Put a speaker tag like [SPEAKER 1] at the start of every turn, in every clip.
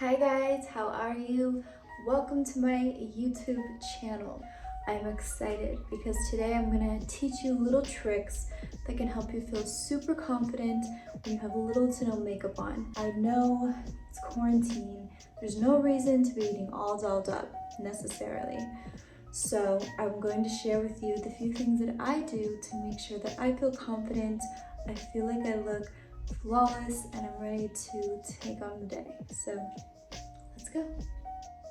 [SPEAKER 1] Hi guys, how are you? Welcome to my YouTube channel. I'm excited because today I'm gonna teach you little tricks that can help you feel super confident when you have little to no makeup on. I know it's quarantine. There's no reason to be eating all dolled up necessarily. So I'm going to share with you the few things that I do to make sure that I feel confident, I feel like I look flawless, and I'm ready to take on the day. So let's go.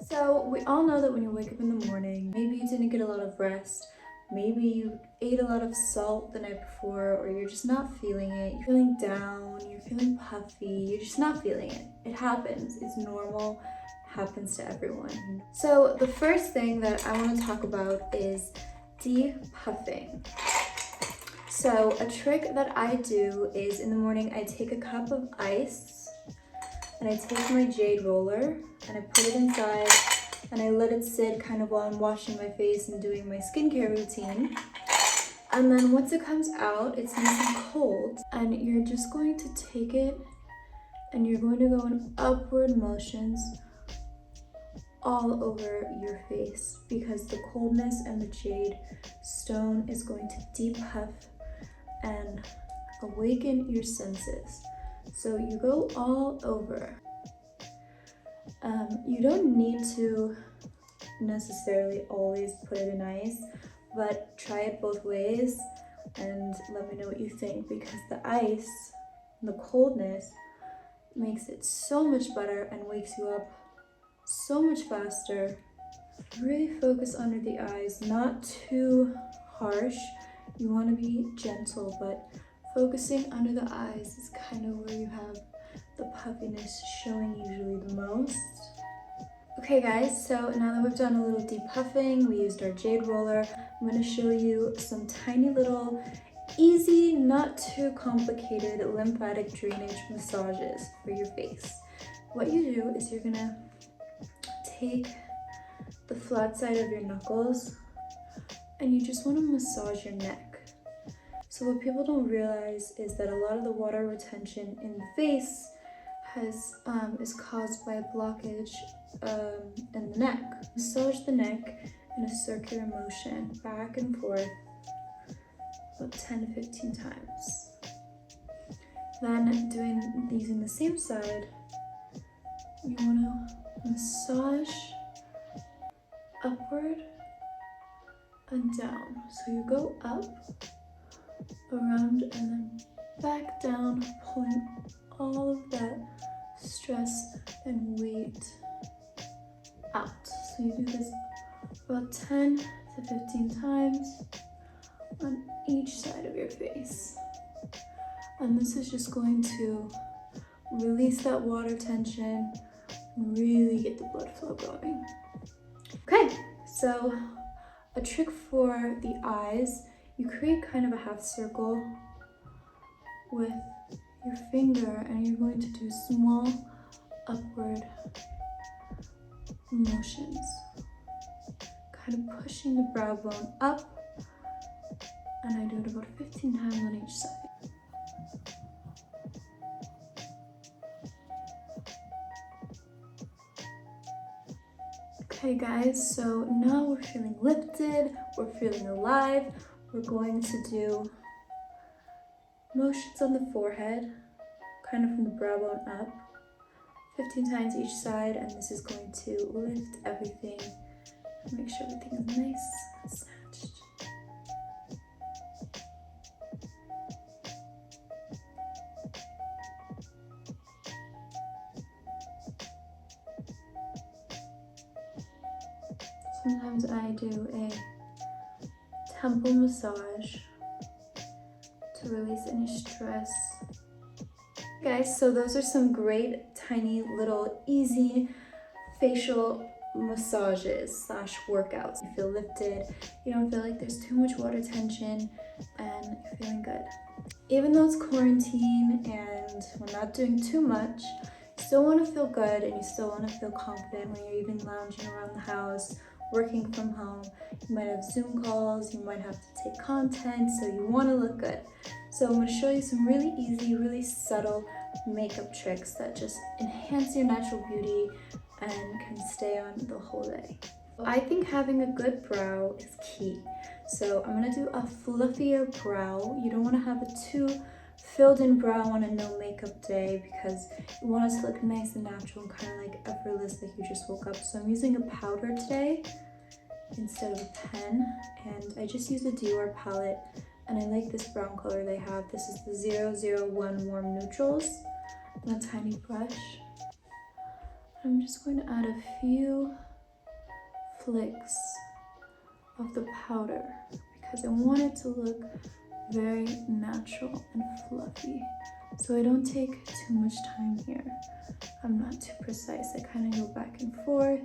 [SPEAKER 1] So we all know that when you wake up in the morning, maybe you didn't get a lot of rest, maybe you ate a lot of salt the night before, or you're just not feeling it, you're feeling down, you're feeling puffy, you're just not feeling it. It happens, it's normal, happens to everyone. So the first thing that I want to talk about is depuffing. So a trick that I do is in the morning I take a cup of ice and I take my jade roller and I put it inside and I let it sit kind of while I'm washing my face and doing my skincare routine. And then once it comes out, it's nice and cold, and you're just going to take it and you're going to go in upward motions all over your face because the coldness and the jade stone is going to depuff and awaken your senses. So you go all over. You don't need to necessarily always put it in ice, but try it both ways and let me know what you think, because the ice, the coldness, makes it so much better and wakes you up so much faster. Really focus under the eyes, not too harsh. You want to be gentle, but focusing under the eyes is kind of where you have the puffiness showing usually the most. Okay guys, so now that we've done a little depuffing, we used our jade roller, I'm going to show you some tiny little easy, not too complicated lymphatic drainage massages for your face. What you do is you're going to take the flat side of your knuckles and you just want to massage your neck. So what people don't realize is that a lot of the water retention in the face is caused by a blockage in the neck. Massage the neck in a circular motion, back and forth, about 10 to 15 times. Then using the same side, you want to massage upward and down. So you go up, around, and then back down, pulling all of that stress and weight out. So you do this about 10 to 15 times on each side of your face. And this is just going to release that water tension and really get the blood flow going. Okay, so a trick for the eyes, you create kind of a half circle with your finger and you're going to do small upward motions, kind of pushing the brow bone up, and I do it about 15 times on each side. Okay guys, so now we're feeling lifted, we're feeling alive. We're going to do motions on the forehead, kind of from the brow bone up, 15 times each side, and this is going to lift everything and make sure everything is nice and snatched. Sometimes I do a temple massage to release any stress. Guys, so those are some great tiny little easy facial massages slash workouts. You feel lifted, you don't feel like there's too much water tension, and you're feeling good. Even though it's quarantine and we're not doing too much, you still want to feel good and you still want to feel confident when you're even lounging around the house, working from home. You might have Zoom calls, you might have to take content, so you want to look good. So I'm going to show you some really easy, really subtle makeup tricks that just enhance your natural beauty and can stay on the whole day. I think having a good brow is key. So I'm gonna do a fluffier brow. You don't wanna have a too filled in brow on a no makeup day because you want it to look nice and natural and kind of like effortless, like you just woke up. So I'm using a powder today instead of a pen, and I just use a Dior palette, and I like this brown color they have. This is the 001 Warm Neutrals, and a tiny brush. I'm just going to add a few flicks of the powder because I want it to look very natural and fluffy. So I don't take too much time here. I'm not too precise. I kind of go back and forth,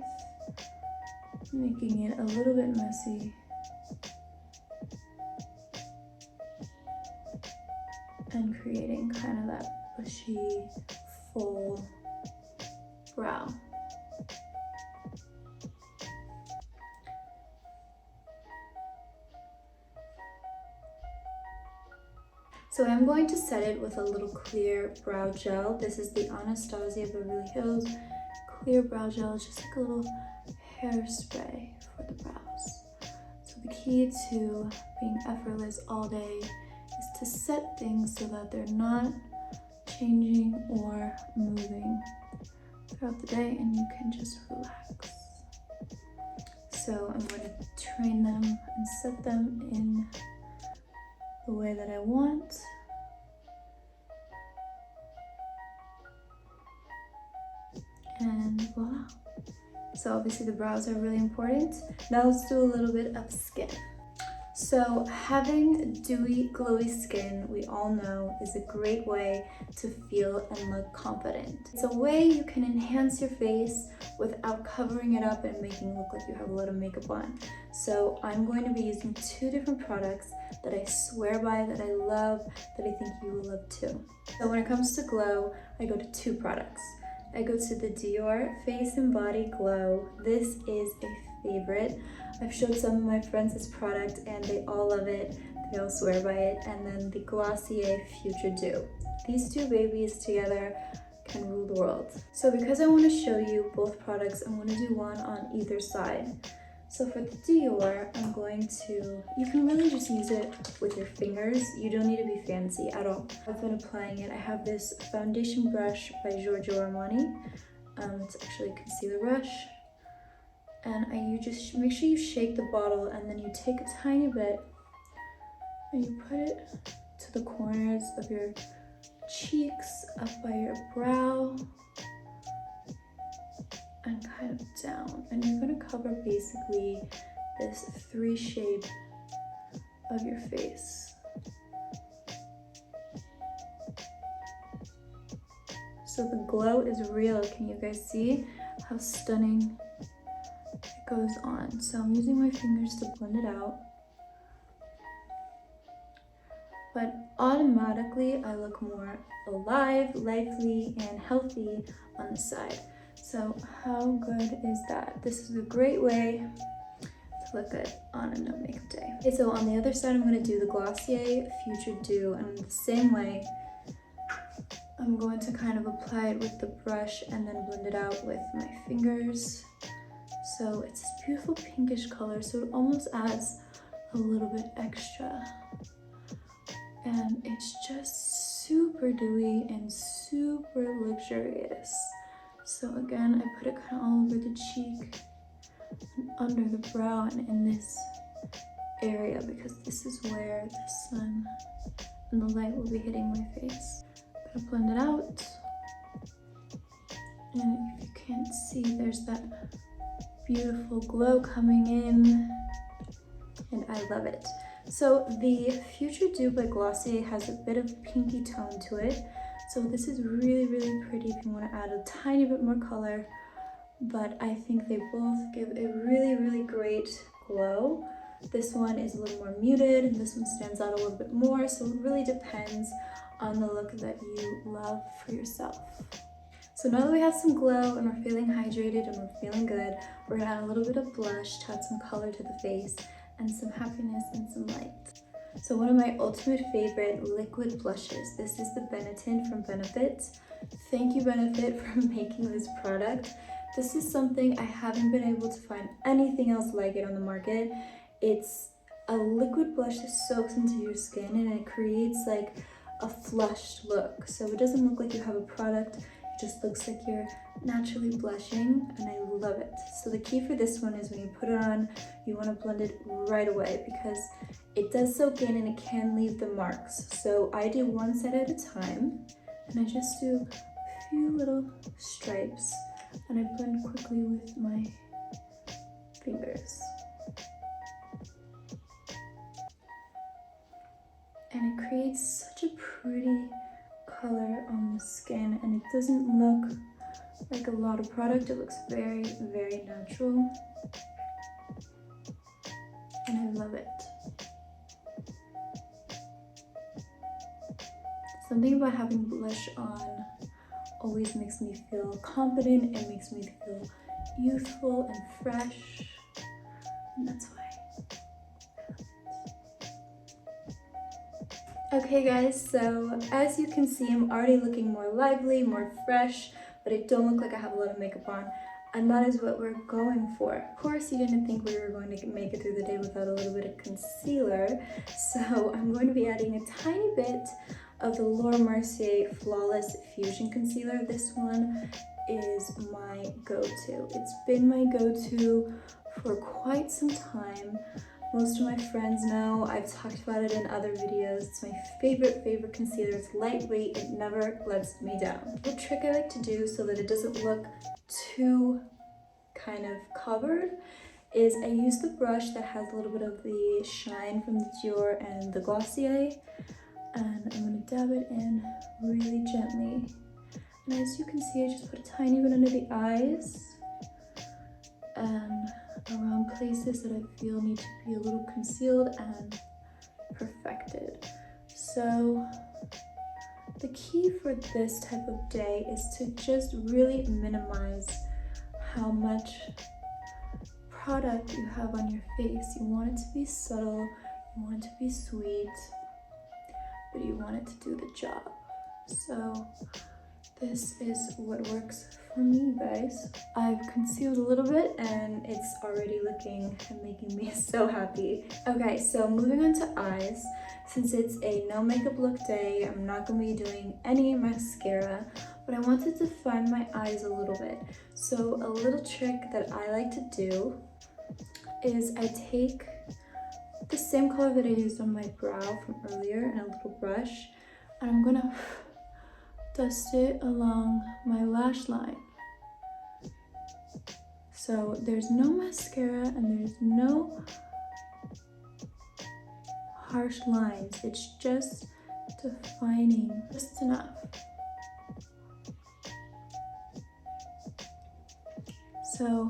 [SPEAKER 1] making it a little bit messy. And creating kind of that bushy, full brow. So I'm going to set it with a little clear brow gel. This is the Anastasia Beverly Hills clear brow gel. It's just like a little hairspray for the brows. So the key to being effortless all day is to set things so that they're not changing or moving throughout the day, and you can just relax. So I'm going to train them and set them in the way that I want. And voila. So obviously the brows are really important. Now let's do a little bit of skin. So having dewy, glowy skin, we all know, is a great way to feel and look confident. It's a way you can enhance your face without covering it up and making it look like you have a lot of makeup on. So I'm going to be using two different products that I swear by, that I love, that I think you will love too. So when it comes to glow, I go to two products. I go to the Dior Face and Body Glow. This is a favorite. I've showed some of my friends this product and they all love it. They all swear by it. And then the Glossier Future Dew. These two babies together can rule the world. So because I want to show you both products, I'm going to do one on either side. So for the Dior, I'm going to, you can really just use it with your fingers. You don't need to be fancy at all. I've been applying it. I have this foundation brush by Giorgio Armani. It's actually a concealer brush. And you just make sure you shake the bottle, and then you take a tiny bit and you put it to the corners of your cheeks, up by your brow, and kind of down. And you're gonna cover basically this 3 shape of your face. So the glow is real. Can you guys see how stunning it goes on? So I'm using my fingers to blend it out. But automatically I look more alive, lively, and healthy on the side. So how good is that? This is a great way to look good on a no makeup day. Okay, so on the other side, I'm gonna do the Glossier Future Dew, and the same way, I'm going to kind of apply it with the brush and then blend it out with my fingers. So it's this beautiful pinkish color, so it almost adds a little bit extra. And it's just super dewy and super luxurious. So again, I put it kind of all over the cheek and under the brow and in this area, because this is where the sun and the light will be hitting my face. I'm gonna blend it out. And if you can't see, there's that beautiful glow coming in, and I love it. So the Future Dew by Glossier has a bit of pinky tone to it. So this is really, really pretty if you want to add a tiny bit more color, but I think they both give a really, really great glow. This one is a little more muted and this one stands out a little bit more, so it really depends on the look that you love for yourself. So now that we have some glow and we're feeling hydrated and we're feeling good, we're gonna add a little bit of blush to add some color to the face and some happiness and some light. So one of my ultimate favorite liquid blushes. This is the Benetton from Benefit. Thank you, Benefit, for making this product. This is something I haven't been able to find anything else like it on the market. It's a liquid blush that soaks into your skin and it creates like a flushed look. So it doesn't look like you have a product, it just looks like you're naturally blushing, and I love it. So the key for this one is when you put it on, you want to blend it right away because it does soak in and it can leave the marks. So I do one side at a time, and I just do a few little stripes, and I blend quickly with my fingers. And it creates such a pretty color on the skin, and it doesn't look like a lot of product. It looks very, very natural, and I love it. Something about having blush on always makes me feel confident. It makes me feel youthful and fresh, and that's why. Okay guys, so as you can see, I'm already looking more lively, more fresh, but I don't look like I have a lot of makeup on, and that is what we're going for. Of course, you didn't think we were going to make it through the day without a little bit of concealer, so I'm going to be adding a tiny bit of the Mercier Flawless Fusion Concealer. This one is my go-to. It's been my go-to for quite some time. Most of my friends know, I've talked about it in other videos. It's my favorite concealer. It's lightweight, it never lets me down. The trick I like to do so that it doesn't look too kind of covered is I use the brush that has a little bit of the shine from the Dior and the Glossier, and I'm gonna dab it in really gently. And as you can see, I just put a tiny bit under the eyes and around places that I feel need to be a little concealed and perfected. So the key for this type of day is to just really minimize how much product you have on your face. You want it to be subtle, you want it to be sweet, but you want it to do the job. So this is what works for me, guys. I've concealed a little bit and it's already looking and making me so happy. Okay, so moving on to eyes. Since it's a no makeup look day, I'm not gonna be doing any mascara, but I wanted to define my eyes a little bit. So a little trick that I like to do is I take the same color that I used on my brow from earlier in a little brush, and I'm gonna dust it along my lash line. So there's no mascara and there's no harsh lines. It's just defining just enough. So,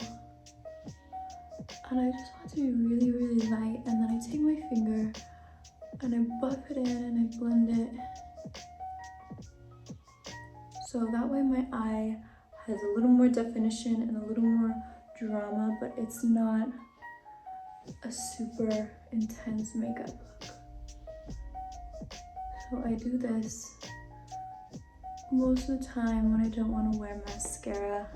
[SPEAKER 1] and I just want to be really, really light, and then I take my finger and I buff it in and I blend it. So that way my eye has a little more definition and a little more drama, but it's not a super intense makeup look. So I do this most of the time when I don't want to wear mascara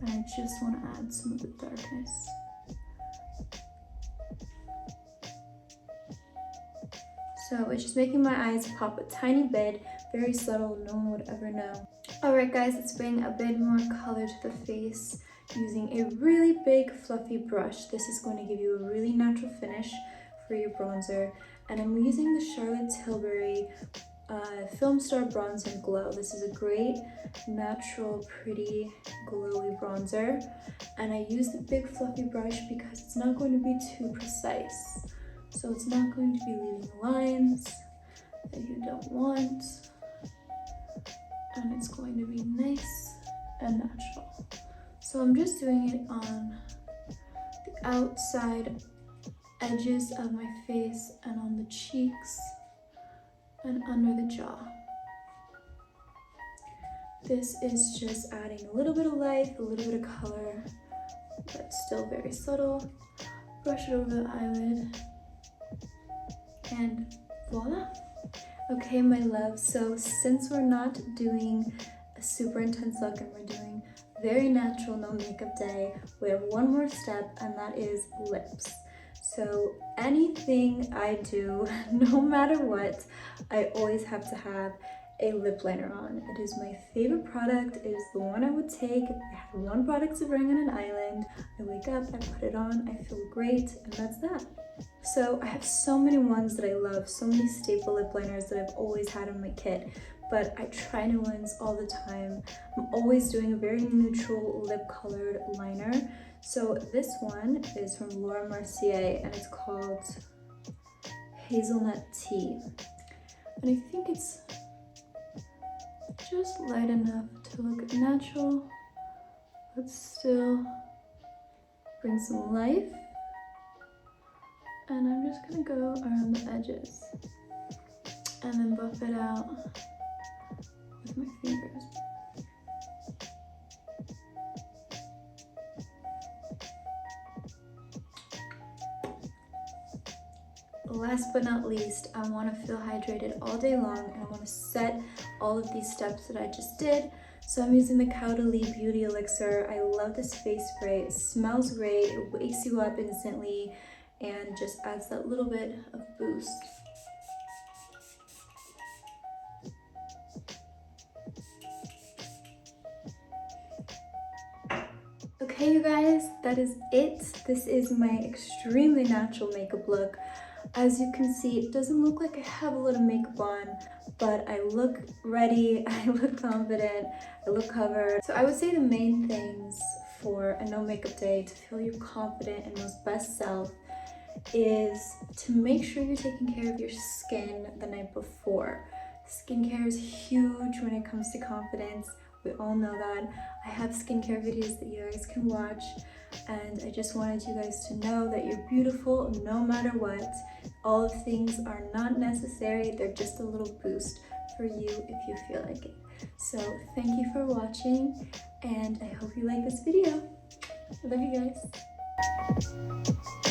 [SPEAKER 1] and I just want to add some of the darkness. So it's just making my eyes pop a tiny bit, very subtle, no one would ever know. Alright guys, let's bring a bit more color to the face using a really big fluffy brush. This is going to give you a really natural finish for your bronzer. And I'm using the Charlotte Tilbury Filmstar Bronze and Glow. This is a great, natural, pretty, glowy bronzer. And I use the big fluffy brush because it's not going to be too precise. So it's not going to be leaving lines that you don't want. And it's going to be nice and natural. So I'm just doing it on the outside edges of my face and on the cheeks and under the jaw. This is just adding a little bit of life, a little bit of color, but still very subtle. Brush it over the eyelid. and voila. Okay, my love, so since we're not doing a super intense look and we're doing very natural, no makeup day, we have one more step, and that is lips. So anything I do, no matter what, I always have to have a lip liner on. It is my favorite product. It is the one I would take if I had one product to bring on an island. I wake up, I put it on, I feel great, and that's that. So I have so many ones that I love, so many staple lip liners that I've always had in my kit, but I try new ones all the time. I'm always doing a very neutral lip colored liner. So this one is from Mercier and it's called Hazelnut Tea. And I think it's just light enough to look natural, but still bring some life. And I'm just gonna go around the edges and then buff it out with my fingers. Last but not least, I want to feel hydrated all day long, and I want to set all of these steps that I just did. So I'm using the Caudalie-Beauty Elixir. I love this face spray. It smells great, it wakes you up instantly, and just adds that little bit of boost. Okay, you guys, that is it. This is my extremely natural makeup look. As you can see, it doesn't look like I have a lot of makeup on, but I look ready, I look confident, I look covered. So I would say the main things for a no makeup day to feel your confident and most best self is to make sure you're taking care of your skin the night before. Skincare is huge when it comes to confidence. We all know that. I have skincare videos that you guys can watch, and I just wanted you guys to know that you're beautiful no matter what. All of things are not necessary, they're just a little boost for you if you feel like it. So thank you for watching, and I hope you like this video. I love you guys.